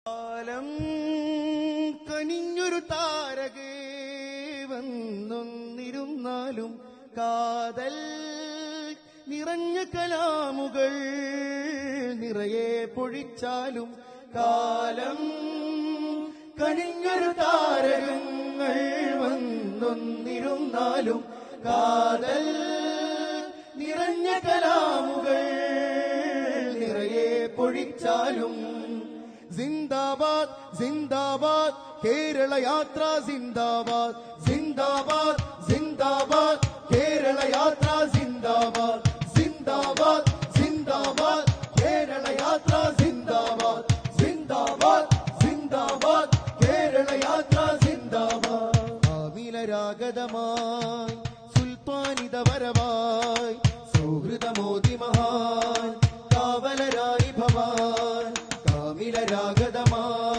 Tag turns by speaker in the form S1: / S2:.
S1: കാലം കനിഞ്ഞൊരു താരകേ വന്നൊന്നിരുന്നാലും കാതൽ നിറഞ്ഞ കലാമുകൾ നിറയെ പൊഴിച്ചാലും കാലം കനിഞ്ഞൊരു താരകങ്ങൾ വന്നൊന്നിരുന്നാലും കാതൽ നിറഞ്ഞ കലാമുകൾ നിറയെ പൊഴിച്ചാലും സിന്ദാബാദ് സിന്ദാബാദ് കേരള യാത്ര സിന്ദാബാദ് സിന്ദാബാദ് സിന്ദാബാദ് കേരള യാത്ര സിന്ദാബാദ് സിന്ദാബാദ് സിന്ദാബാദ് കേരള യാത്ര സിന്ദാബാദ് സിന്ദാബാദ് സിന്ദാബാദ് കേരള യാത്ര സിന്ദാബാദ് ആവിലരാഗതമായി സുൽത്താനിത വരവായി സൗഹൃദമോദി മഹാൻ കാവലരായി ഭവാൻ കാമിലരാഗതമായി